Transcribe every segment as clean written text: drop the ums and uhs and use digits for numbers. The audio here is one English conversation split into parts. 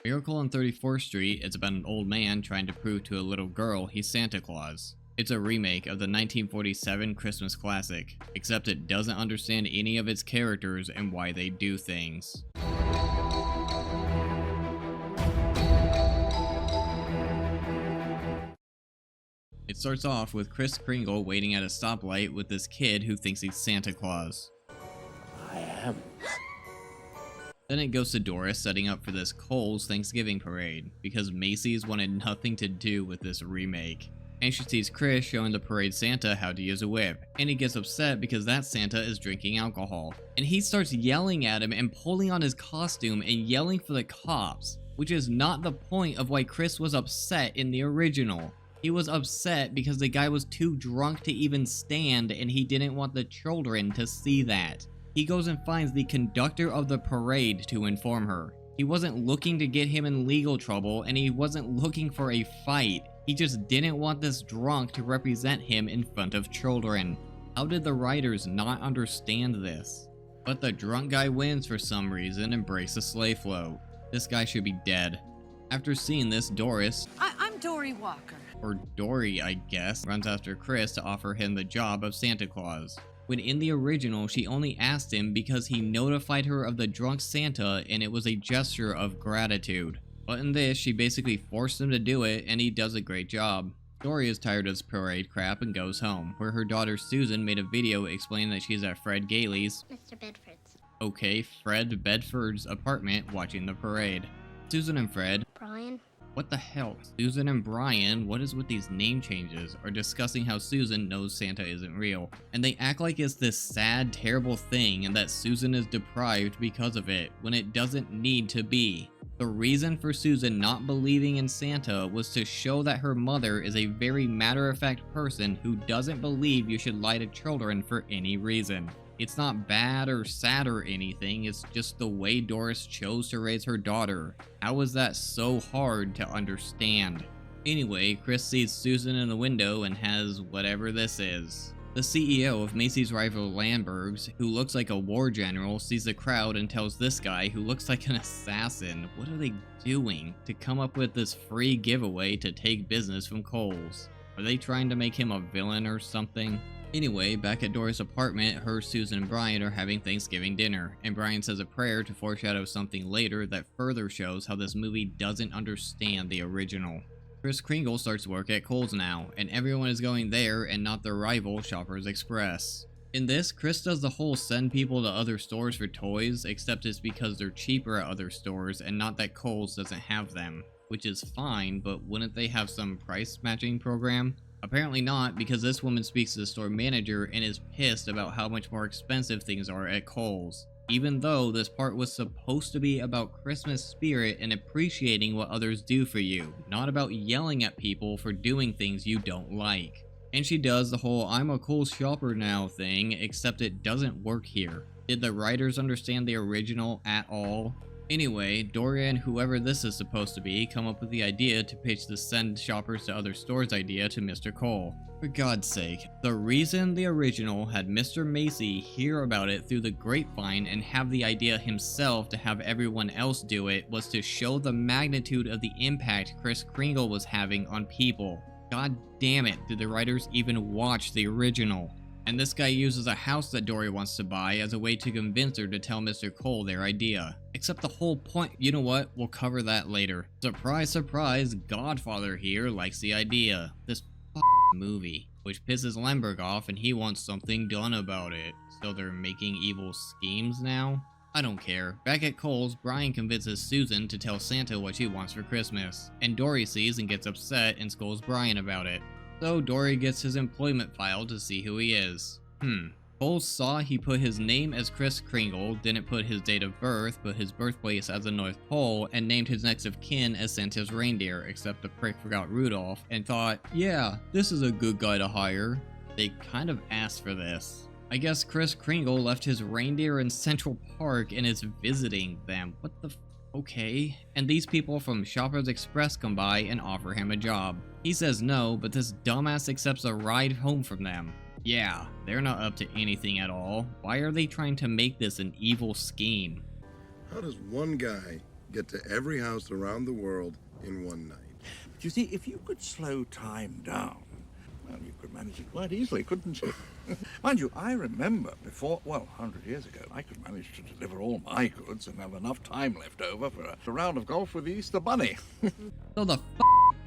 Miracle on 34th Street is about an old man trying to prove to a little girl he's Santa Claus. It's a remake of the 1947 Christmas classic, except it doesn't understand any of its characters and why they do things. It starts off with Kris Kringle waiting at a stoplight with this kid who thinks he's Santa Claus. I am. Then it goes to Doris setting up for this Kohl's Thanksgiving parade, because Macy's wanted nothing to do with this remake. And she sees Kris showing the parade Santa how to use a whip, and he gets upset because that Santa is drinking alcohol. And he starts yelling at him and pulling on his costume and yelling for the cops, which is not the point of why Kris was upset in the original. He was upset because the guy was too drunk to even stand and he didn't want the children to see that. He goes and finds the conductor of the parade to inform her. He wasn't looking to get him in legal trouble and he wasn't looking for a fight. He just didn't want this drunk to represent him in front of children. How did the writers not understand this? But the drunk guy wins for some reason and breaks the sleigh float. This guy should be dead. After seeing this, Doris, I'm Dory Walker. or Dory I guess, runs after Kris to offer him the job of Santa Claus. When in the original, she only asked him because he notified her of the drunk Santa and it was a gesture of gratitude. But in this, she basically forced him to do it and he does a great job. Dory is tired of this parade crap and goes home, where her daughter Susan made a video explaining that she's at Fred Gailey's, Mr. Bedford's. okay, Fred Bedford's apartment watching the parade. Susan and Fred, Brian. what the hell? Susan and Brian, what is with these name changes, are discussing how Susan knows Santa isn't real, and they act like it's this sad, terrible thing and that Susan is deprived because of it, when it doesn't need to be. The reason for Susan not believing in Santa was to show that her mother is a very matter-of-fact person who doesn't believe you should lie to children for any reason. It's not bad or sad or anything, it's just the way Doris chose to raise her daughter. How is that so hard to understand? Anyway, Kris sees Susan in the window and has whatever this is. The CEO of Macy's rival Lamberg's, who looks like a war general, sees the crowd and tells this guy, who looks like an assassin, what are they doing to come up with this free giveaway to take business from Kohl's? Are they trying to make him a villain or something? Anyway, back at Doris' apartment, her, Susan, and Brian are having Thanksgiving dinner, and Brian says a prayer to foreshadow something later that further shows how this movie doesn't understand the original. Kris Kringle starts work at Kohl's now, and everyone is going there and not their rival, Shoppers Express. In this, Kris does the whole send people to other stores for toys, except it's because they're cheaper at other stores and not that Kohl's doesn't have them. Which is fine, but wouldn't they have some price matching program? Apparently not, because this woman speaks to the store manager and is pissed about how much more expensive things are at Kohl's. Even though this part was supposed to be about Christmas spirit and appreciating what others do for you, not about yelling at people for doing things you don't like. And she does the whole I'm a Kohl's shopper now thing, except it doesn't work here. Did the writers understand the original at all? Anyway, Doria and whoever this is supposed to be come up with the idea to pitch the send shoppers to other stores idea to Mr. Cole. For God's sake, the reason the original had Mr. Macy hear about it through the grapevine and have the idea himself to have everyone else do it was to show the magnitude of the impact Kris Kringle was having on people. God damn it, did the writers even watch the original? And this guy uses a house that Dory wants to buy as a way to convince her to tell Mr. Cole their idea. Except the whole point, you know what, we'll cover that later. Surprise, surprise, Godfather here likes the idea. This movie, which pisses Lamberg off and he wants something done about it. So they're making evil schemes now? I don't care. Back at Kohl's, Brian convinces Susan to tell Santa what she wants for Christmas. And Dory sees and gets upset and scolds Brian about it. So Dory gets his employment file to see who he is. Kohl's saw he put his name as Kris Kringle, didn't put his date of birth, put his birthplace as the North Pole, and named his next of kin as Santa's reindeer, except the prick forgot Rudolph, and thought, yeah, this is a good guy to hire. They kind of asked for this. I guess Kris Kringle left his reindeer in Central Park and is visiting them. What the okay. And these people from Shoppers Express come by and offer him a job. He says no, but this dumbass accepts a ride home from them. Yeah, they're not up to anything at all. Why are they trying to make this an evil scheme? How does one guy get to every house around the world in one night. But you see, if you could slow time down, well, you could manage it quite easily, couldn't you? Mind you, I remember before, well, 100 years ago, I could manage to deliver all my goods and have enough time left over for a round of golf with the Easter Bunny. So the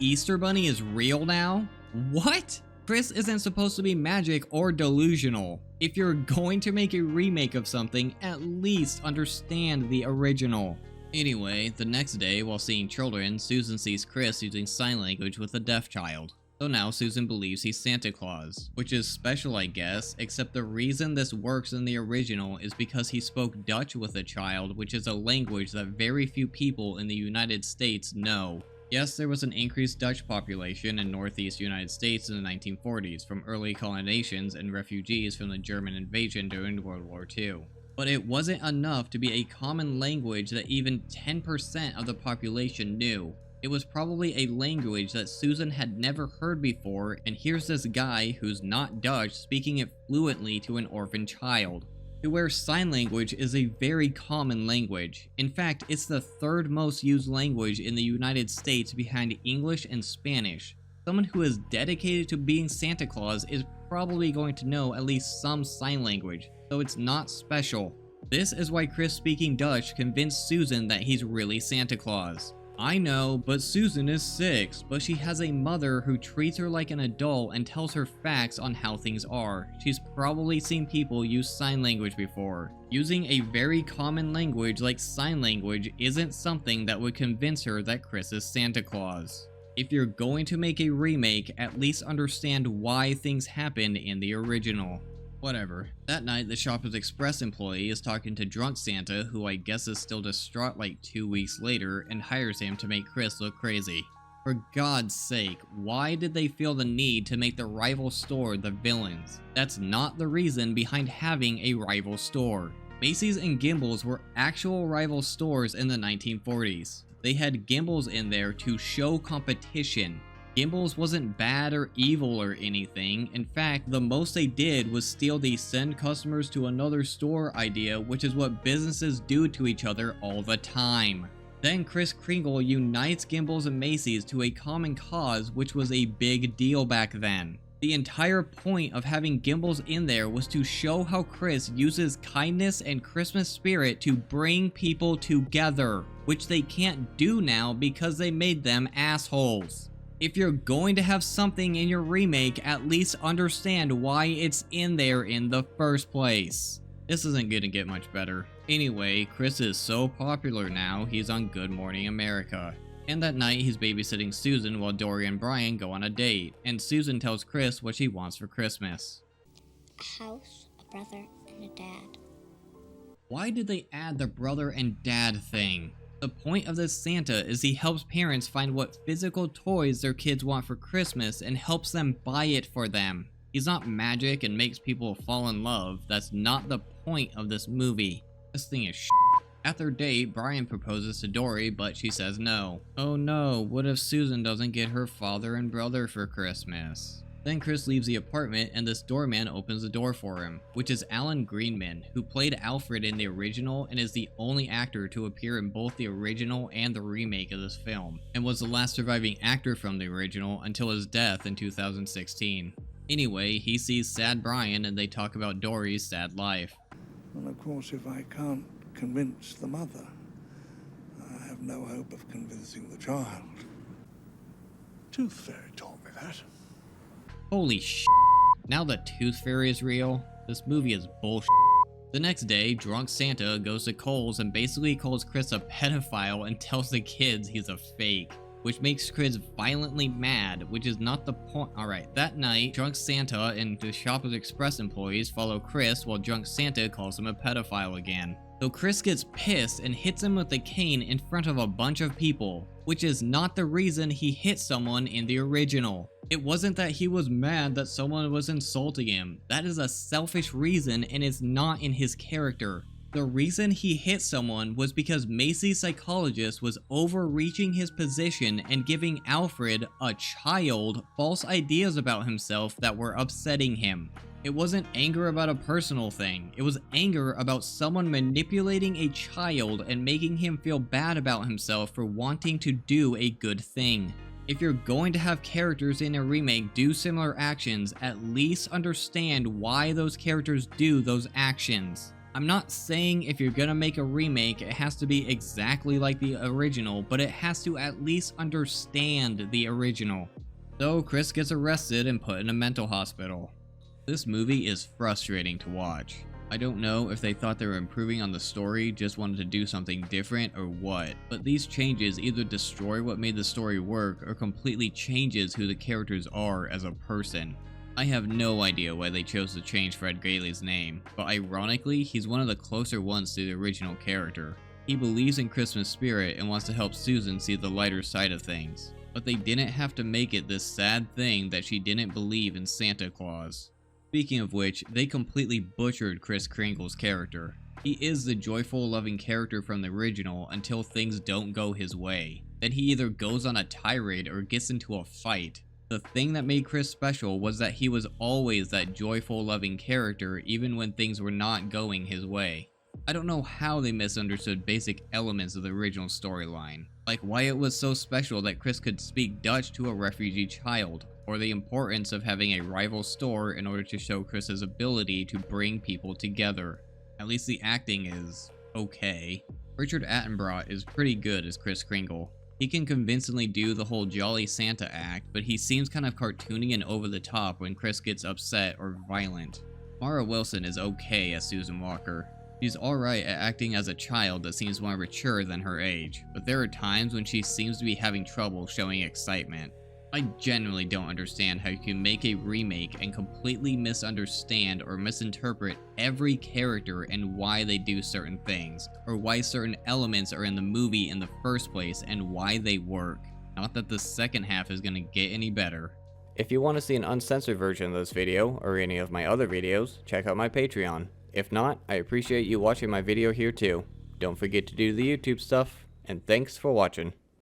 Easter Bunny is real now? What? Chris isn't supposed to be magic or delusional. If you're going to make a remake of something, at least understand the original. Anyway, the next day, while seeing children, Susan sees Chris using sign language with a deaf child. So now Susan believes he's Santa Claus, which is special I guess, except the reason this works in the original is because he spoke Dutch with a child, which is a language that very few people in the United States know. Yes, there was an increased Dutch population in northeast United States in the 1940s from early colonizations and refugees from the German invasion during World War II. But it wasn't enough to be a common language that even 10% of the population knew. It was probably a language that Susan had never heard before, and here's this guy who's not Dutch speaking it fluently to an orphan child. To where sign language is a very common language. In fact, it's the third most used language in the United States behind English and Spanish. Someone who is dedicated to being Santa Claus is probably going to know at least some sign language, so it's not special. This is why Chris speaking Dutch convinced Susan that he's really Santa Claus. I know, but Susan is 6, but she has a mother who treats her like an adult and tells her facts on how things are. She's probably seen people use sign language before. Using a very common language like sign language isn't something that would convince her that Chris is Santa Claus. If you're going to make a remake, at least understand why things happened in the original. Whatever. That night, the Shoppers Express employee is talking to drunk Santa, who I guess is still distraught like 2 weeks later, and hires him to make Chris look crazy. For God's sake, why did they feel the need to make the rival store the villains? That's not the reason behind having a rival store. Macy's and Gimbel's were actual rival stores in the 1940s. They had Gimbel's in there to show competition. Gimbel's wasn't bad or evil or anything. In fact, the most they did was steal the send customers to another store idea, which is what businesses do to each other all the time. Then Kris Kringle unites Gimbel's and Macy's to a common cause, which was a big deal back then. The entire point of having Gimbel's in there was to show how Chris uses kindness and Christmas spirit to bring people together, which they can't do now because they made them assholes. If you're going to have something in your remake, at least understand why it's in there in the first place. This isn't gonna get much better. Anyway, Chris is so popular now, he's on Good Morning America. And that night, he's babysitting Susan while Dory and Brian go on a date, and Susan tells Chris what she wants for Christmas. A house, a brother, and a dad. Why did they add the brother and dad thing? The point of this Santa is he helps parents find what physical toys their kids want for Christmas and helps them buy it for them. He's not magic and makes people fall in love. That's not the point of this movie. This thing is shit. At their date, Brian proposes to Dory, but she says no. Oh no, what if Susan doesn't get her father and brother for Christmas? Then Chris leaves the apartment and this doorman opens the door for him, which is Alan Greenman, who played Alfred in the original and is the only actor to appear in both the original and the remake of this film, and was the last surviving actor from the original until his death in 2016. Anyway, he sees sad Brian and they talk about Dory's sad life. And of course, if I can't convince the mother, I have no hope of convincing the child. Tooth Fairy told me that. Holy shit. Now the Tooth Fairy is real? This movie is bullshit. The next day, drunk Santa goes to Kohl's and basically calls Chris a pedophile and tells the kids he's a fake, which makes Chris violently mad, which is not the point. Alright, that night, drunk Santa and the Shoppers Express employees follow Chris while drunk Santa calls him a pedophile again. So Chris gets pissed and hits him with a cane in front of a bunch of people, which is not the reason he hit someone in the original. It wasn't that he was mad that someone was insulting him. That is a selfish reason and it's not in his character. The reason he hit someone was because Macy's psychologist was overreaching his position and giving Alfred, a child, false ideas about himself that were upsetting him. It wasn't anger about a personal thing, it was anger about someone manipulating a child and making him feel bad about himself for wanting to do a good thing. If you're going to have characters in a remake do similar actions, at least understand why those characters do those actions. I'm not saying if you're gonna make a remake it has to be exactly like the original, but it has to at least understand the original. So Chris gets arrested and put in a mental hospital. This movie is frustrating to watch. I don't know if they thought they were improving on the story, just wanted to do something different, or what, but these changes either destroy what made the story work or completely changes who the characters are as a person. I have no idea why they chose to change Fred Gailey's name, but ironically, he's one of the closer ones to the original character. He believes in Christmas spirit and wants to help Susan see the lighter side of things, but they didn't have to make it this sad thing that she didn't believe in Santa Claus. Speaking of which, they completely butchered Kris Kringle's character. He is the joyful, loving character from the original until things don't go his way. Then he either goes on a tirade or gets into a fight. The thing that made Chris special was that he was always that joyful, loving character even when things were not going his way. I don't know how they misunderstood basic elements of the original storyline, like why it was so special that Chris could speak Dutch to a refugee child, or the importance of having a rival store in order to show Chris's ability to bring people together. At least the acting is okay. Richard Attenborough is pretty good as Kris Kringle. He can convincingly do the whole Jolly Santa act, but he seems kind of cartoony and over the top when Chris gets upset or violent. Mara Wilson is okay as Susan Walker. She's alright at acting as a child that seems more mature than her age, but there are times when she seems to be having trouble showing excitement. I genuinely don't understand how you can make a remake and completely misunderstand or misinterpret every character and why they do certain things, or why certain elements are in the movie in the first place and why they work. Not that the second half is gonna get any better. If you want to see an uncensored version of this video, or any of my other videos, check out my Patreon. If not, I appreciate you watching my video here too. Don't forget to do the YouTube stuff, and thanks for watching.